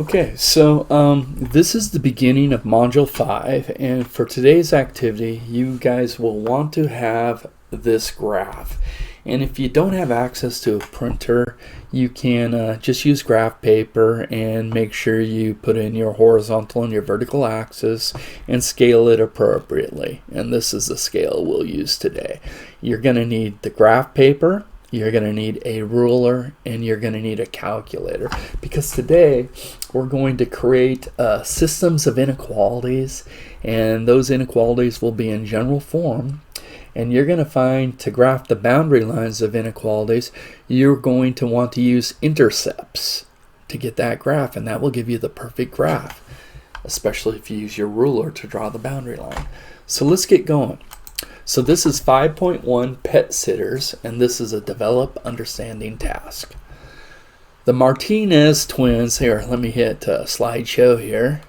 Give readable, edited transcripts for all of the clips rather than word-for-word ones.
Okay, so this is the beginning of Module 5, and for today's activity, you guys will want to have this graph. And if you don't have access to a printer, you can just use graph paper and make sure you put in your horizontal and your vertical axis and scale it appropriately. And this is the scale we'll use today. You're going to need the graph paper, you're going to need a ruler, and you're going to need a calculator, because today we're going to create systems of inequalities, and those inequalities will be in general form. And you're going to find, to graph the boundary lines of inequalities, you're going to want to use intercepts to get that graph, and that will give you the perfect graph, especially if you use your ruler to draw the boundary line. So let's get going. So this is 5.1 pet sitters, and this is a develop understanding task. The Martinez twins, here, let me hit slideshow here.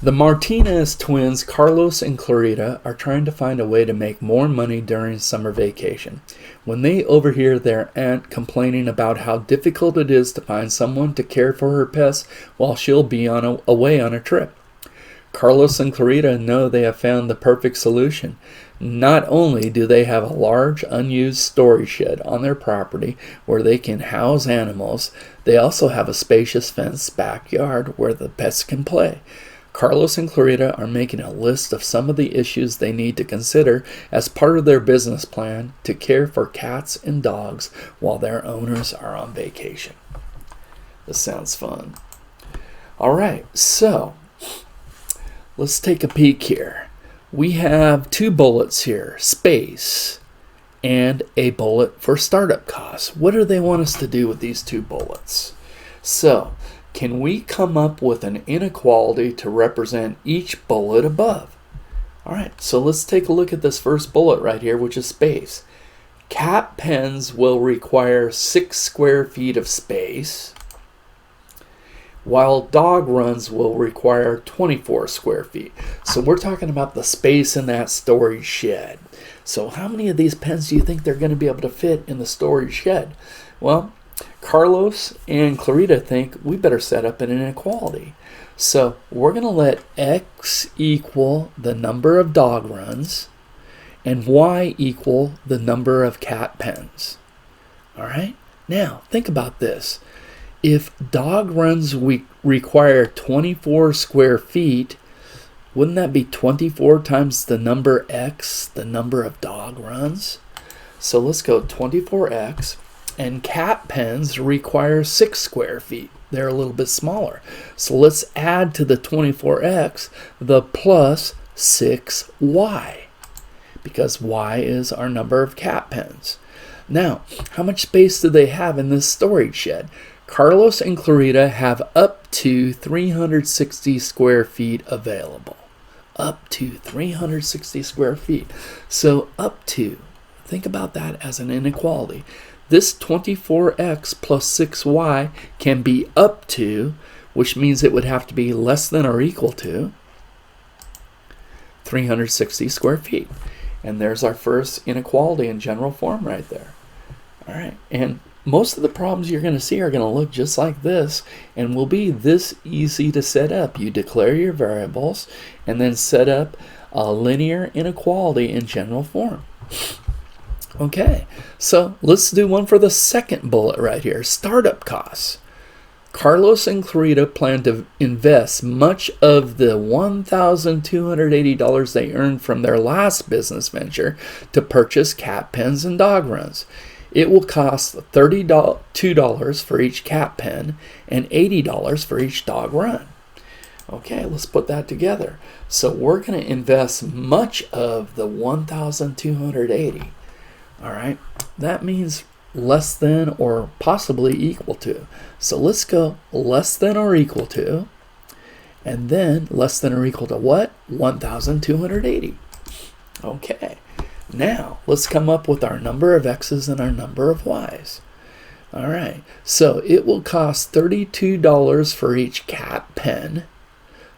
The Martinez twins, Carlos and Clarita, are trying to find a way to make more money during summer vacation. When they overhear their aunt complaining about how difficult it is to find someone to care for her pets while she'll be away on a trip. Carlos and Clarita know they have found the perfect solution. Not only do they have a large unused storage shed on their property where they can house animals, they also have a spacious fenced backyard where the pets can play. Carlos and Clarita are making a list of some of the issues they need to consider as part of their business plan to care for cats and dogs while their owners are on vacation. This sounds fun. All right, so let's take a peek here. We have two bullets here, space and a bullet for startup costs. What do they want us to do with these two bullets? So, can we come up with an inequality to represent each bullet above? All right, so let's take a look at this first bullet right here, which is space. Cat pens will require 6 square feet of space, while dog runs will require 24 square feet. So we're talking about the space in that storage shed. So how many of these pens do you think they're going to be able to fit in the storage shed? Well, Carlos and Clarita think we better set up an inequality. So we're going to let x equal the number of dog runs and y equal the number of cat pens. All right? Now, think about this. If dog runs require 24 square feet, wouldn't that be 24 times the number x, the number of dog runs? So let's go 24x, and cat pens require 6 square feet. They're a little bit smaller. So let's add to the 24x the plus 6y, because y is our number of cat pens. Now, how much space do they have in this storage shed? Carlos and Clarita have up to 360 square feet available. Up to 360 square feet. So up to, think about that as an inequality. This 24x plus 6y can be up to, which means it would have to be less than or equal to 360 square feet. And there's our first inequality in general form right there. All right, and most of the problems you're going to see are going to look just like this and will be this easy to set up. You declare your variables and then set up a linear inequality in general form. Okay, so let's do one for the second bullet right here, startup costs. Carlos and Clarita plan to invest much of the $1,280 they earned from their last business venture to purchase cat pens and dog runs. It will cost $32 for each cat pen and $80 for each dog run. Okay, let's put that together. So we're going to invest much of the $1,280. All right, that means less than or possibly equal to. So let's go less than or equal to, and then less than or equal to what? 1,280. Okay. Now, let's come up with our number of x's and our number of y's. All right, so it will cost $32 for each cat pen.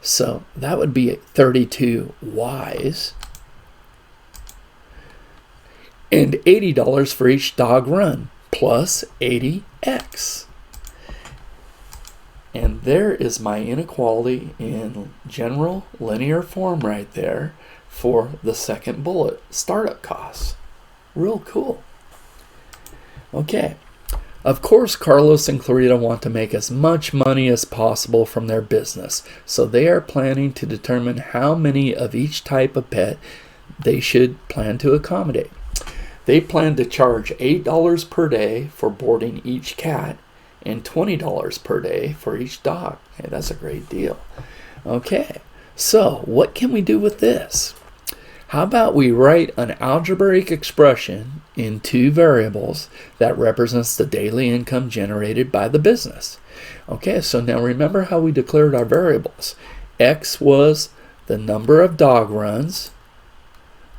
So that would be 32 y's. And $80 for each dog run, plus 80x. And there is my inequality in general linear form right there for the second bullet, startup costs. Real cool. Okay. Of course, Carlos and Clarita want to make as much money as possible from their business, so they are planning to determine how many of each type of pet they should plan to accommodate. They plan to charge $8 per day for boarding each cat and $20 per day for each dog. Hey, that's a great deal. Okay, so what can we do with this? How about we write an algebraic expression in two variables that represents the daily income generated by the business? Okay, so now remember how we declared our variables. X was the number of dog runs,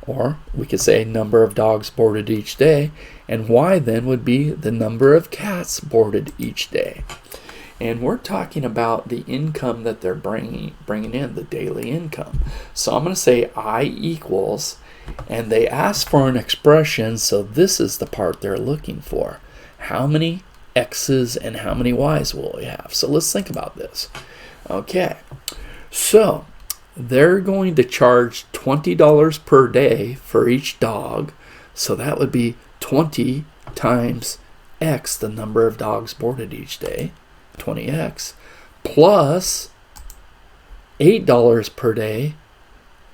or we could say number of dogs boarded each day, and Y then would be the number of cats boarded each day. And we're talking about the income that they're bringing in, the daily income. So I'm going to say I equals, and they ask for an expression, so this is the part they're looking for. How many X's and how many Y's will we have? So let's think about this. Okay, so they're going to charge $20 per day for each dog, so that would be 20 times X, the number of dogs boarded each day, 20X, plus $8 per day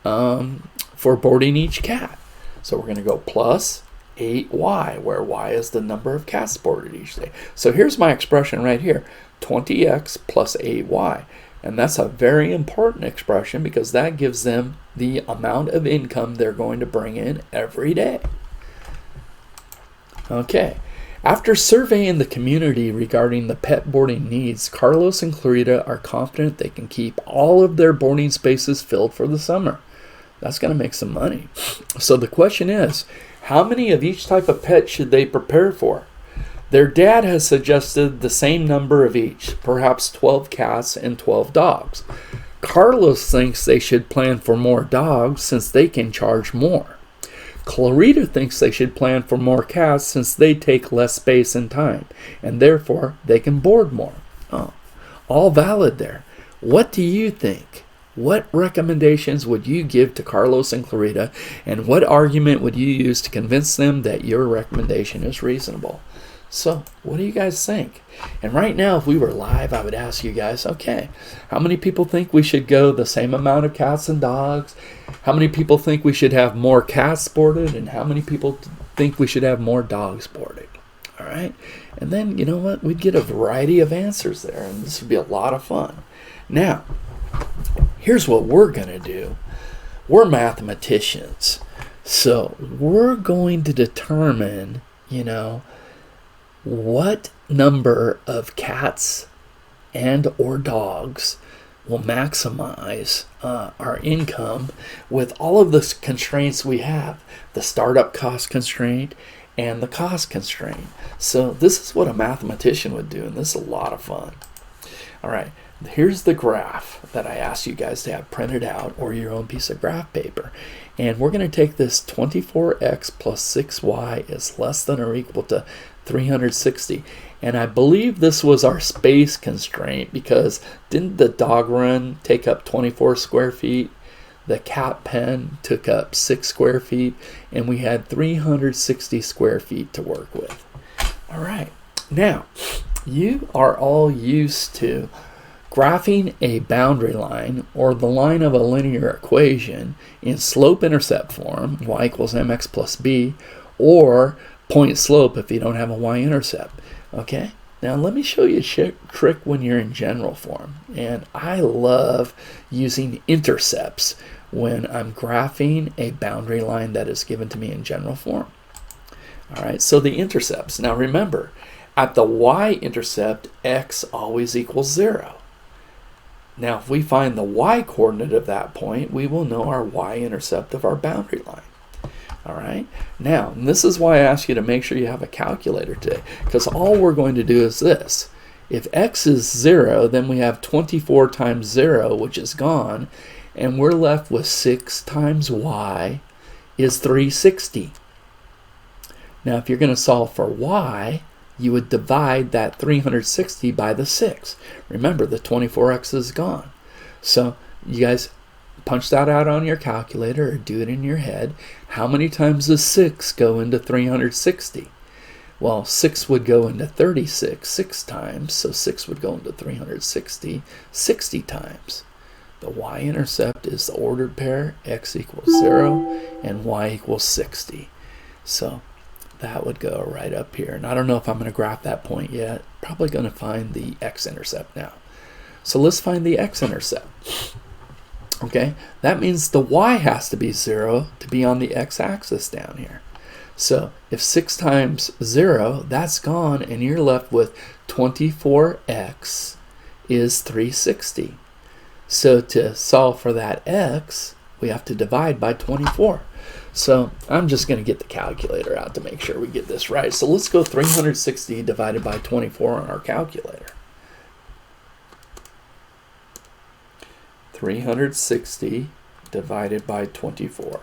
for boarding each cat. So we're going to go plus 8Y, where Y is the number of cats boarded each day. So here's my expression right here, 20X plus 8Y. And that's a very important expression because that gives them the amount of income they're going to bring in every day. Okay. After surveying the community regarding the pet boarding needs, Carlos and Clarita are confident they can keep all of their boarding spaces filled for the summer. That's going to make some money. So the question is, how many of each type of pet should they prepare for? Their dad has suggested the same number of each, perhaps 12 cats and 12 dogs. Carlos thinks they should plan for more dogs since they can charge more. Clarita thinks they should plan for more cats since they take less space and time, and therefore they can board more. Oh, all valid there. What do you think? What recommendations would you give to Carlos and Clarita, and what argument would you use to convince them that your recommendation is reasonable? So, what do you guys think? And right now, if we were live, I would ask you guys, okay, how many people think we should go the same amount of cats and dogs? How many people think we should have more cats boarded? And how many people think we should have more dogs boarded? All right? And then, you know what? We'd get a variety of answers there, and this would be a lot of fun. Now, here's what we're going to do. We're mathematicians. So, we're going to determine, what number of cats and or dogs will maximize our income with all of the constraints we have, the startup cost constraint and the cost constraint. So this is what a mathematician would do, and this is a lot of fun. All right, here's the graph that I asked you guys to have printed out or your own piece of graph paper. And we're going to take this 24x plus 6y is less than or equal to 360. And I believe this was our space constraint because didn't the dog run take up 24 square feet? The cat pen took up 6 square feet, and we had 360 square feet to work with. All right. Now, you are all used to graphing a boundary line or the line of a linear equation in slope-intercept form, y equals mx plus b, or point slope if you don't have a y-intercept. Okay, now let me show you a trick when you're in general form. And I love using intercepts when I'm graphing a boundary line that is given to me in general form. All right, so the intercepts. Now remember, at the y-intercept, x always equals 0. Now if we find the y-coordinate of that point, we will know our y-intercept of our boundary line. All right, now this is why I ask you to make sure you have a calculator today, because all we're going to do is this. If x is 0, then we have 24 times 0, which is gone, and we're left with 6 times y is 360. Now if you're going to solve for y, you would divide that 360 by the 6. Remember, the 24x is gone. So you guys punch that out on your calculator or do it in your head. How many times does 6 go into 360? Well, 6 would go into 36 6 times, so 6 would go into 360 60 times. The y-intercept is the ordered pair, x equals 0 and y equals 60. So that would go right up here. And I don't know if I'm going to graph that point yet. Probably going to find the x-intercept now. So let's find the x-intercept. Okay, that means the y has to be 0 to be on the x-axis down here. So if 6 times 0, that's gone, and you're left with 24x is 360. So to solve for that x, we have to divide by 24. So I'm just going to get the calculator out to make sure we get this right. So let's go 360 divided by 24 on our calculator. 360 divided by 24.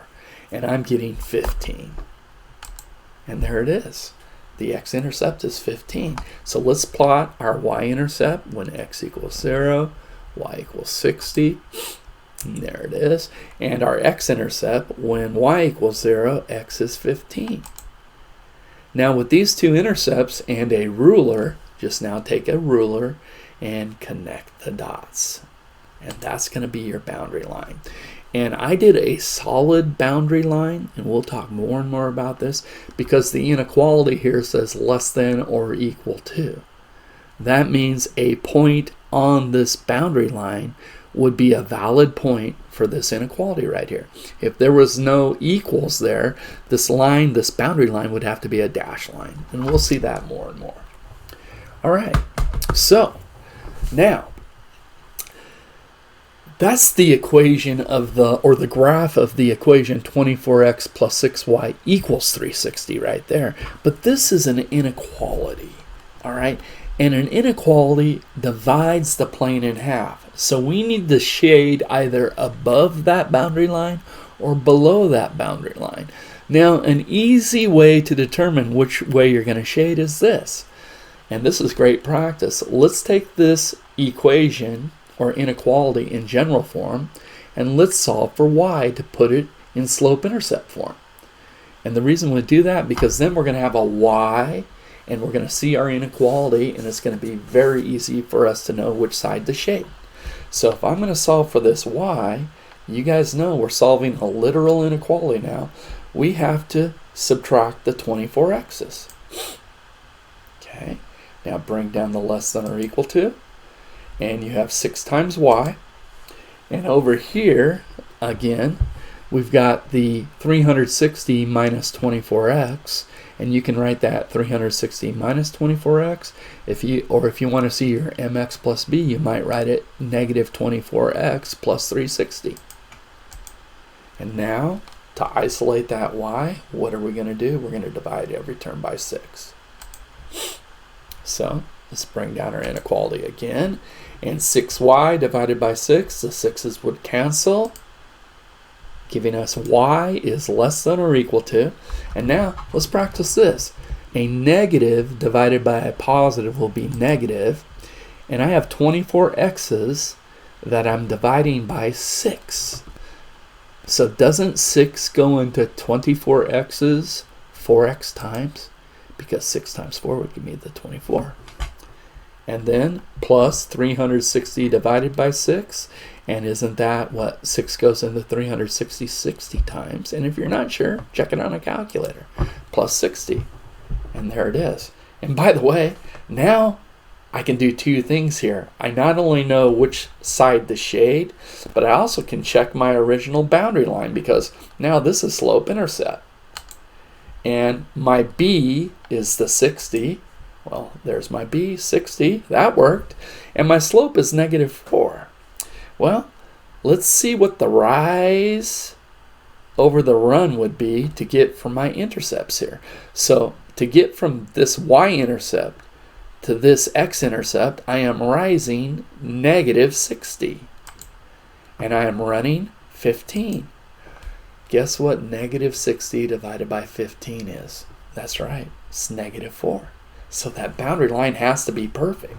And I'm getting 15. And there it is. The x-intercept is 15. So let's plot our y-intercept when x equals 0, y equals 60. And there it is. And our x-intercept when y equals 0, x is 15. Now with these two intercepts and a ruler, just now take a ruler and connect the dots. And that's going to be your boundary line. And I did a solid boundary line, and we'll talk more and more about this, because the inequality here says less than or equal to. That means a point on this boundary line would be a valid point for this inequality right here. If there was no equals there, this line, this boundary line, would have to be a dash line. And we'll see that more and more. All right, so now, that's the equation of the graph of the equation 24x plus 6y equals 360 right there. But this is an inequality, all right? And an inequality divides the plane in half. So we need to shade either above that boundary line or below that boundary line. Now, an easy way to determine which way you're going to shade is this. And this is great practice. Let's take this equation or inequality in general form, and let's solve for y to put it in slope-intercept form. And the reason we do that, because then we're going to have a y, and we're going to see our inequality, and it's going to be very easy for us to know which side to shade. So if I'm going to solve for this y, you guys know we're solving a literal inequality now. We have to subtract the 24x's. Okay, now bring down the less than or equal to. And you have 6 times y. And over here, again, we've got the 360 minus 24x. And you can write that 360 minus 24x. If you want to see your mx plus b, you might write it negative 24x plus 360. And now, to isolate that y, what are we going to do? We're going to divide every term by 6. So let's bring down our inequality again. And 6y divided by 6, the 6's would cancel, giving us y is less than or equal to. And now, let's practice this. A negative divided by a positive will be negative. And I have 24x's that I'm dividing by 6. So doesn't 6 go into 24x's 4x times? Because 6 times 4 would give me the 24. And then plus 360 divided by 6. And isn't that what 6 goes into 360 60 times? And if you're not sure, check it on a calculator. Plus 60. And there it is. And by the way, now I can do two things here. I not only know which side to shade, but I also can check my original boundary line, because now this is slope-intercept. And my b is the 60. Well, there's my b, 60. That worked. And my slope is negative 4. Well, let's see what the rise over the run would be to get from my intercepts here. So to get from this y-intercept to this x-intercept, I am rising negative 60. And I am running 15. Guess what negative 60 divided by 15 is? That's right, it's negative 4. So that boundary line has to be perfect.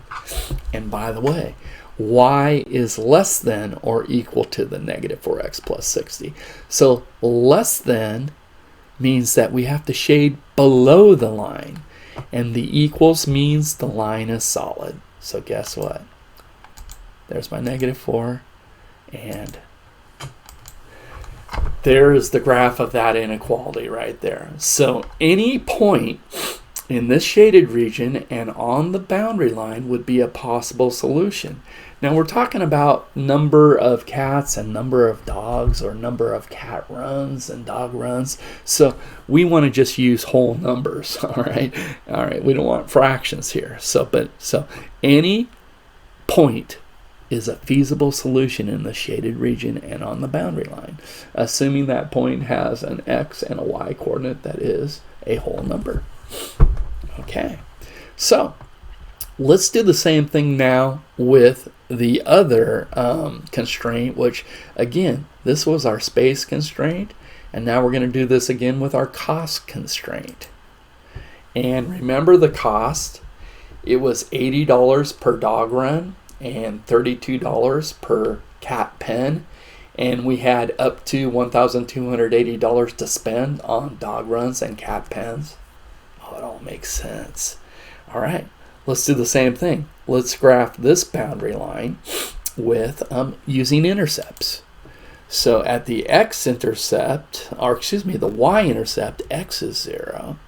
And by the way, y is less than or equal to the negative 4x plus 60. So less than means that we have to shade below the line. And the equals means the line is solid. So guess what? There's my negative 4. And there's the graph of that inequality right there. So any point in this shaded region and on the boundary line would be a possible solution. Now we're talking about number of cats and number of dogs, or number of cat runs and dog runs. So we want to just use whole numbers. All right. We don't want fractions here. So any point is a feasible solution in the shaded region and on the boundary line, assuming that point has an x and a y coordinate that is a whole number. Okay, so let's do the same thing now with the other constraint, which again, this was our space constraint, and now we're going to do this again with our cost constraint. And remember the cost, it was $80 per dog run and $32 per cat pen, and we had up to $1,280 to spend on dog runs and cat pens. Oh, it all makes sense. All right, let's do the same thing. Let's graph this boundary line with using intercepts. So at the x-intercept, or excuse me, the y-intercept, x is 0.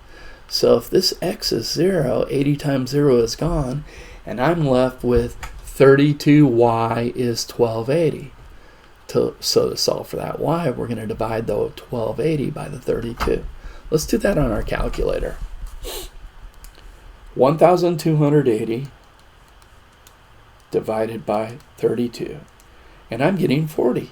So if this x is 0, 80 times 0 is gone, and I'm left with 32y is 1280. So to solve for that y, we're going to divide the 1280 by the 32. Let's do that on our calculator. 1,280 divided by 32. And I'm getting 40.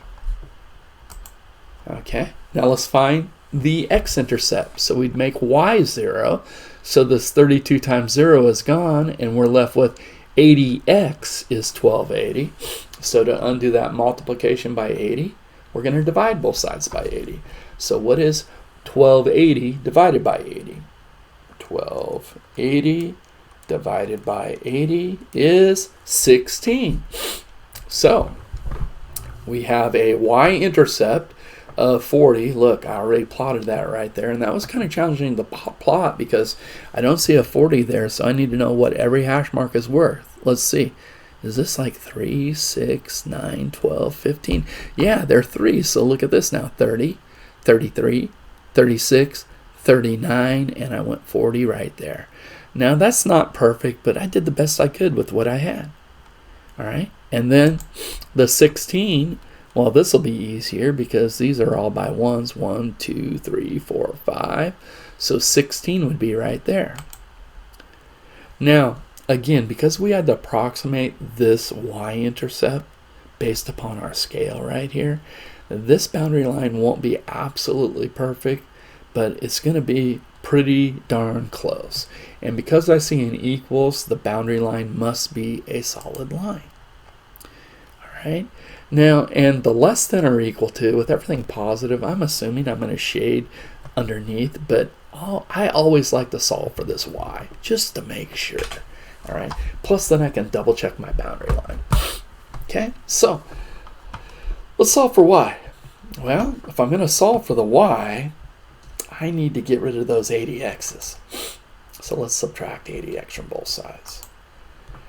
Okay, now let's find the x-intercept. So we'd make y 0. So this 32 times 0 is gone, and we're left with 80x is 1280. So to undo that multiplication by 80, we're going to divide both sides by 80. So what is 1280 divided by 80? 1280 divided by 80 is 16. So we have a y-intercept of 40. Look, I already plotted that right there, and that was kind of challenging to plot because I don't see a 40 there, so I need to know what every hash mark is worth. Let's see. Is this like 3, 6, 9, 12, 15? Yeah, they're 3, so look at this now. 30, 33, 36, 39, and I went 40 right there. Now that's not perfect, but I did the best I could with what I had. All right, and then the 16, well, this will be easier because these are all by ones. 1, 2, 3, 4, 5. So 16 would be right there. Now, again, because we had to approximate this y-intercept based upon our scale right here, this boundary line won't be absolutely perfect, but it's going to be pretty darn close. And because I see an equals, the boundary line must be a solid line. All right. Now, and the less than or equal to, with everything positive, I'm assuming I'm going to shade underneath, but I always like to solve for this y, just to make sure. All right. Plus, then I can double check my boundary line. Okay. So let's solve for y. Well, if I'm going to solve for the y, I need to get rid of those 80x's. So let's subtract 80x from both sides.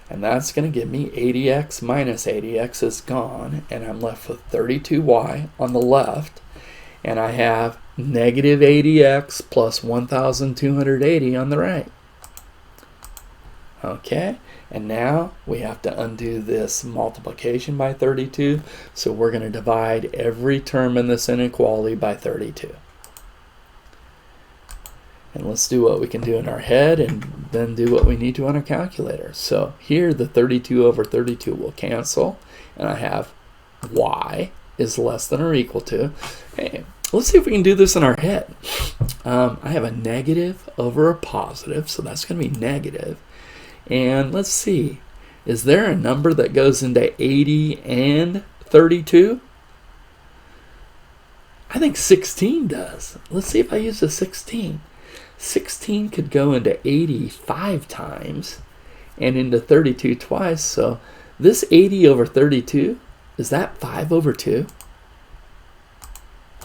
And that's going to give me 80x minus 80x is gone, and I'm left with 32y on the left, and I have negative 80x plus 1,280 on the right. Okay, and now we have to undo this multiplication by 32, so we're going to divide every term in this inequality by 32. And let's do what we can do in our head and then do what we need to on our calculator. So here the 32 over 32 will cancel, and I have y is less than or equal to. Hey, let's see if we can do this in our head. I have a negative over a positive, so that's going to be negative. And let's see, is there a number that goes into 80 and 32? I think 16 does. Let's see if I use a 16. 16 could go into 80 5 times and into 32 twice. So this 80 over 32, is that 5 over 2?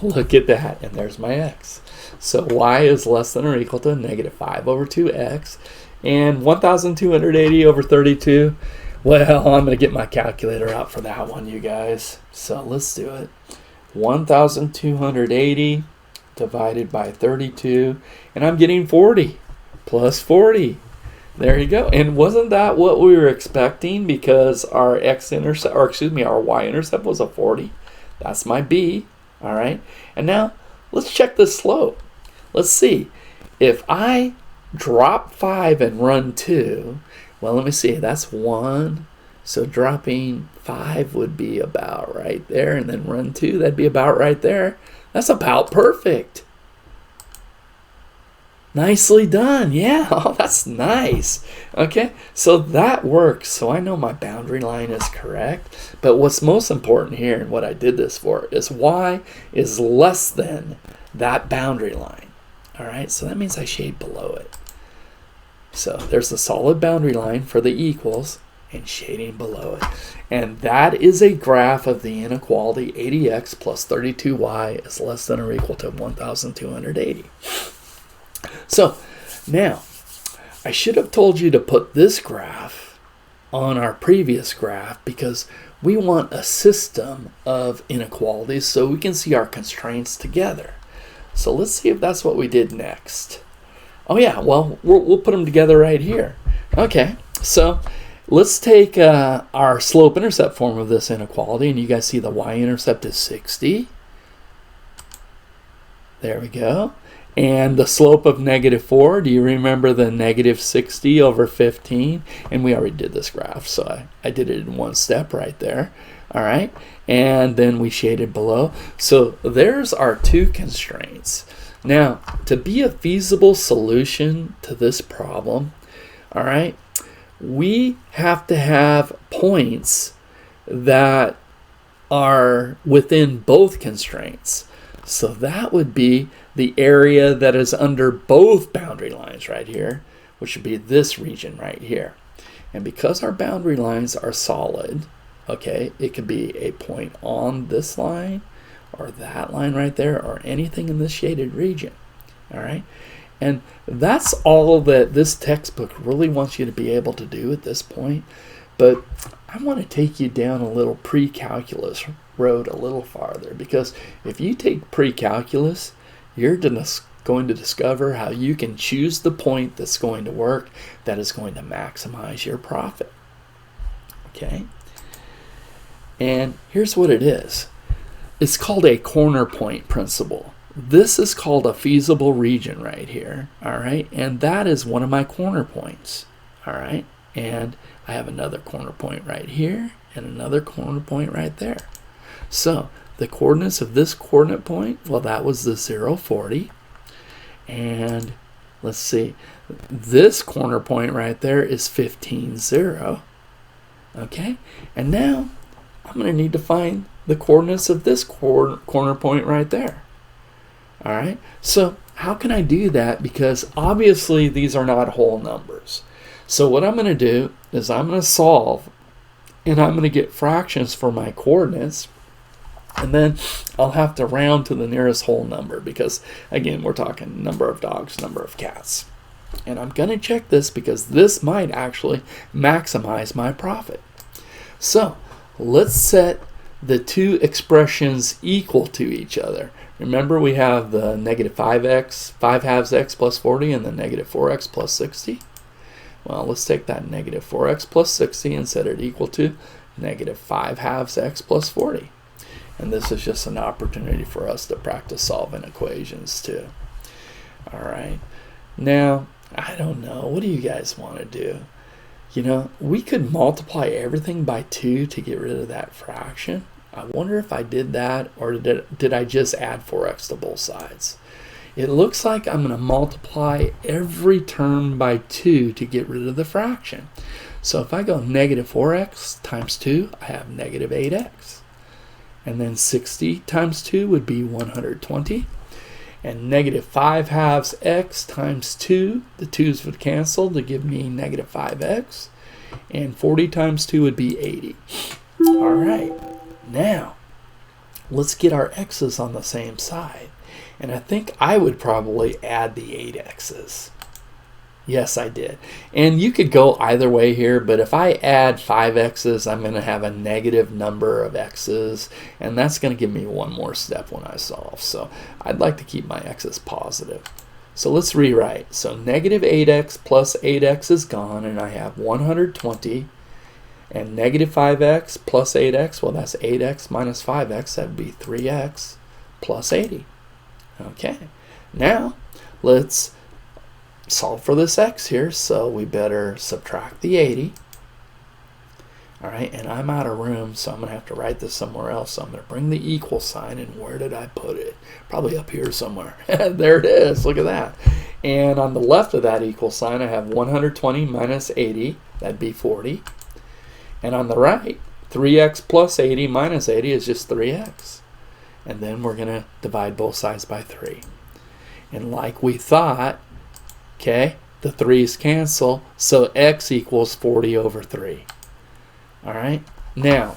Look at that, and there's my x. So y is less than or equal to negative 5 over 2x. And 1,280 over 32, well, I'm going to get my calculator out for that one, you guys. So let's do it. 1,280 divided by 32, and I'm getting 40 plus 40. There you go. And wasn't that what we were expecting? Because our x-intercept, or excuse me, our y-intercept was a 40. That's my b. All right. And now let's check the slope. Let's see. If I drop 5 and run 2, well, let me see. That's 1. So dropping 5 would be about right there, and then run 2, that'd be about right there. That's about perfect. Nicely done. Yeah, oh, that's nice. Okay, so that works. So I know my boundary line is correct. But what's most important here, and what I did this for, is y is less than that boundary line. All right, so that means I shade below it. So there's the solid boundary line for the equals and shading below it. And that is a graph of the inequality 80x plus 32y is less than or equal to 1,280. So now, I should have told you to put this graph on our previous graph because we want a system of inequalities so we can see our constraints together. So let's see if that's what we did next. Oh yeah, well, we'll put them together right here. Okay, so let's take our slope-intercept form of this inequality, and you guys see the y-intercept is 60. There we go. And the slope of -4, do you remember the -60 over 15? And we already did this graph, so I did it in one step right there. All right, and then we shaded below. So there's our two constraints. Now, to be a feasible solution to this problem, all right, we have to have points that are within both constraints. So that would be the area that is under both boundary lines right here, which would be this region right here. And because our boundary lines are solid, okay, it could be a point on this line or that line right there or anything in this shaded region. All right, and that's all that this textbook really wants you to be able to do at this point. But I want to take you down a little pre-calculus road a little farther, because if you take pre-calculus, you're going to discover how you can choose the point that's going to work, that is going to maximize your profit. Okay, and here's what it is. It's called a corner point principle. This is called a feasible region right here, all right? And that is one of my corner points, all right? And I have another corner point right here and another corner point right there. So the coordinates of this coordinate point, well, that was the 0, 40. And let's see, this corner point right there is 15, 0. Okay, and now I'm going to need to find the coordinates of this corner point right there. All right, so how can I do that? Because obviously these are not whole numbers. So what I'm going to do is I'm going to solve, and I'm going to get fractions for my coordinates, and then I'll have to round to the nearest whole number because, again, we're talking number of dogs, number of cats. And I'm going to check this because this might actually maximize my profit. So let's set the two expressions equal to each other. Remember, we have the -5x, 5 halves x plus 40, and the -4x plus 60. Well, let's take that -4x plus 60 and set it equal to -5 halves x plus 40. And this is just an opportunity for us to practice solving equations too. All right. Now, I don't know. What do you guys want to do? You know, we could multiply everything by 2 to get rid of that fraction. I wonder if I did that, or did I just add 4x to both sides? It looks like I'm going to multiply every term by 2 to get rid of the fraction. So if I go -4x times 2, I have -8x. And then 60 times 2 would be 120. And negative 5 halves x times 2. The 2's would cancel to give me negative 5x. And 40 times 2 would be 80. All right. Now, let's get our x's on the same side. And I think I would probably add the 8x's. Yes, I did. And you could go either way here, but if I add 5x's, I'm going to have a negative number of x's, and that's going to give me one more step when I solve. So I'd like to keep my x's positive. So let's rewrite. So negative 8x plus 8x is gone, and I have 120. And negative 5x plus 8x, well, that's 8x minus 5x. That would be 3x plus 80. Okay. Now, let's solve for this x here, so we better subtract the 80. All right, and I'm out of room, so I'm going to have to write this somewhere else. So I'm going to bring the equal sign, and where did I put it? Probably up here somewhere. There it is. Look at that. And on the left of that equal sign, I have 120 minus 80. That'd be 40. And on the right, 3x plus 80 minus 80 is just 3x. And then we're going to divide both sides by 3. And like we thought, okay, the 3's cancel, so x equals 40 over 3. All right, now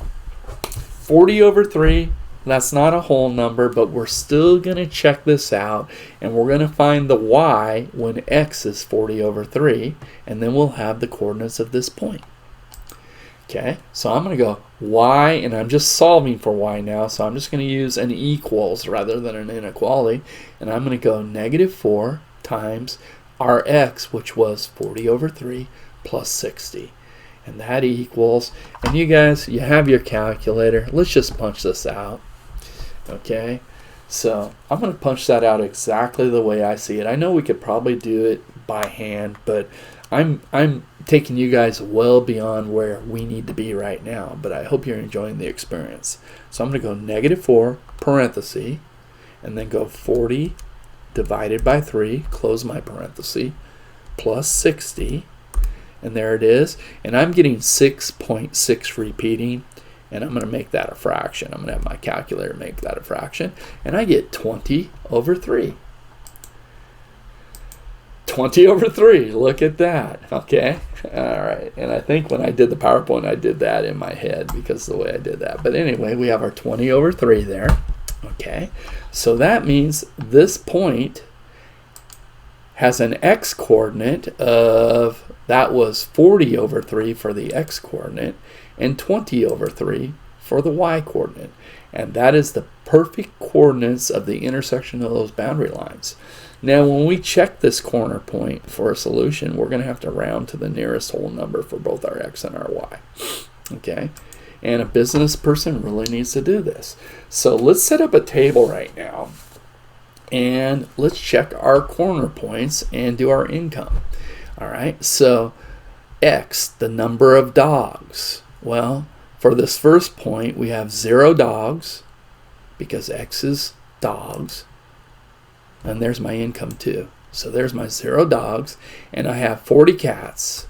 40 over 3, that's not a whole number, but we're still going to check this out, and we're going to find the y when x is 40 over 3, and then we'll have the coordinates of this point. Okay, so I'm going to go y, and I'm just solving for y now, so I'm just going to use an equals rather than an inequality, and I'm going to go negative 4 times our x, which was 40 over 3 plus 60. And that equals, and you guys, you have your calculator. Let's just punch this out. Okay, so I'm going to punch that out exactly the way I see it. I know we could probably do it by hand, but I'm taking you guys well beyond where we need to be right now, but I hope you're enjoying the experience. So I'm going to go negative 4 parenthesis, and then go 40 divided by 3, close my parenthesis, plus 60, and there it is. And I'm getting 6.6 repeating, and I'm going to make that a fraction. I'm going to have my calculator make that a fraction, and I get 20 over 3. 20 over 3, look at that. Okay, all right. And I think when I did the PowerPoint, I did that in my head because of the way I did that. But anyway, we have our 20 over 3 there. Okay, so that means this point has an x coordinate of, that was 40 over 3 for the x coordinate, and 20 over 3 for the y coordinate. And that is the perfect coordinates of the intersection of those boundary lines. Now, when we check this corner point for a solution, we're going to have to round to the nearest whole number for both our x and our y. Okay, and a business person really needs to do this. So let's set up a table right now, and let's check our corner points and do our income. All right, so x, the number of dogs. Well, for this first point, we have 0 dogs because x is dogs. And there's my income too. So there's my 0 dogs, and I have 40 cats.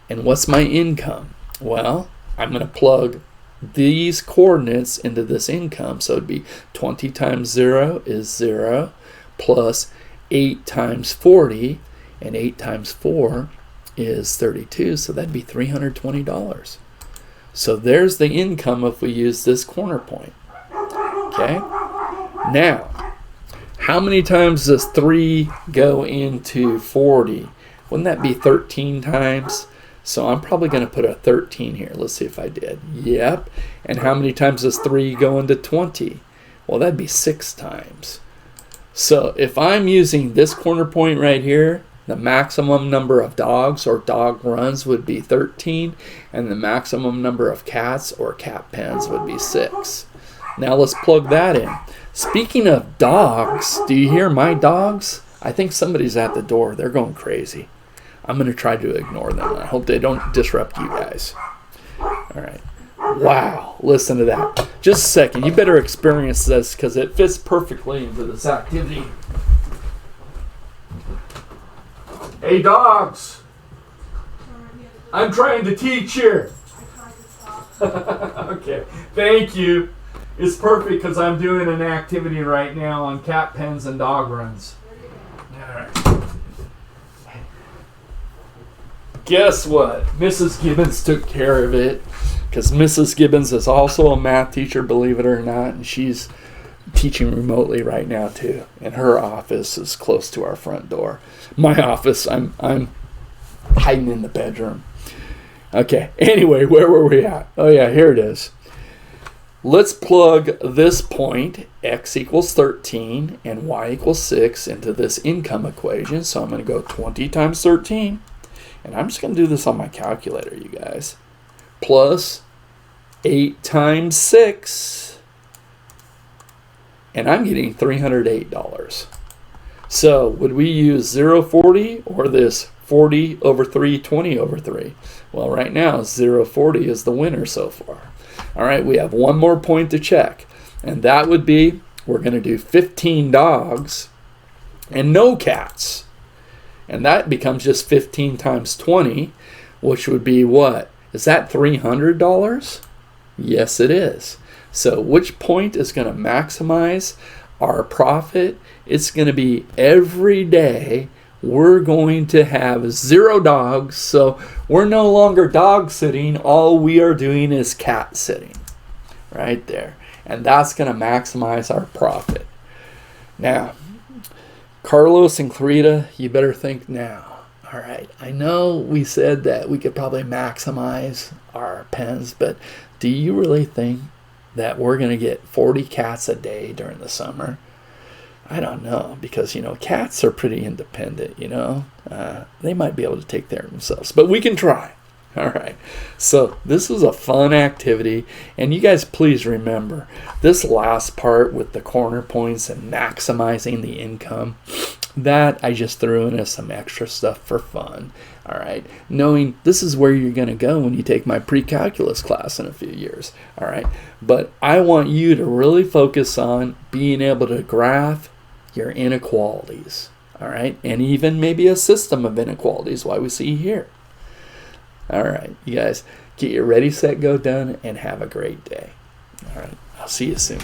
And what's my income? Well, I'm going to plug these coordinates into this income. So it'd be 20 times 0 is 0, plus 8 times 40, and 8 times 4 is 32. So that'd be $320. So there's the income if we use this corner point. Okay? Now, how many times does 3 go into 40? Wouldn't that be 13 times? So I'm probably going to put a 13 here. Let's see if I did. Yep. And how many times does 3 go into 20? Well, that'd be 6 times. So if I'm using this corner point right here, the maximum number of dogs or dog runs would be 13, and the maximum number of cats or cat pens would be 6. Now let's plug that in. Speaking of dogs, do you hear my dogs? I think somebody's at the door. They're going crazy. I'm going to try to ignore them. I hope they don't disrupt you guys. All right. Wow. Listen to that. Just a second. You better experience this because it fits perfectly into this activity. Hey, dogs. I'm trying to teach here. Okay. Thank you. It's perfect because I'm doing an activity right now on cat pens and dog runs. All right. Guess what? Mrs. Gibbons took care of it because Mrs. Gibbons is also a math teacher, believe it or not, and she's teaching remotely right now too. And her office is close to our front door. My office, I'm hiding in the bedroom. Okay, anyway, where were we at? Oh yeah, here it is. Let's plug this point, x equals 13 and y equals 6, into this income equation. So I'm going to go 20 times 13, and I'm just going to do this on my calculator, you guys, plus 8 times 6, and I'm getting $308. So would we use 0.40 or this 40 over 3, 20 over 3? Well, right now 0.40 is the winner so far. All right, we have one more point to check, and that would be we're going to do 15 dogs and no cats. And that becomes just 15 times 20, which would be what? Is that $300? Yes, it is. So which point is going to maximize our profit? It's going to be every day we're going to have 0 dogs. So we're no longer dog sitting. All we are doing is cat sitting right there. And that's going to maximize our profit. Now, Carlos and Clarita, you better think now. All right, I know we said that we could probably maximize our pens, but do you really think that we're going to get 40 cats a day during the summer? I don't know, because, cats are pretty independent, They might be able to take care of themselves, but we can try. All right. So this was a fun activity, and you guys please remember this last part with the corner points and maximizing the income, that I just threw in as some extra stuff for fun. All right. Knowing this is where you're going to go when you take my pre-calculus class in a few years. All right. But I want you to really focus on being able to graph your inequalities. All right. And even maybe a system of inequalities, why we see here. All right, you guys, get your ready, set, go done, and have a great day. All right, I'll see you soon.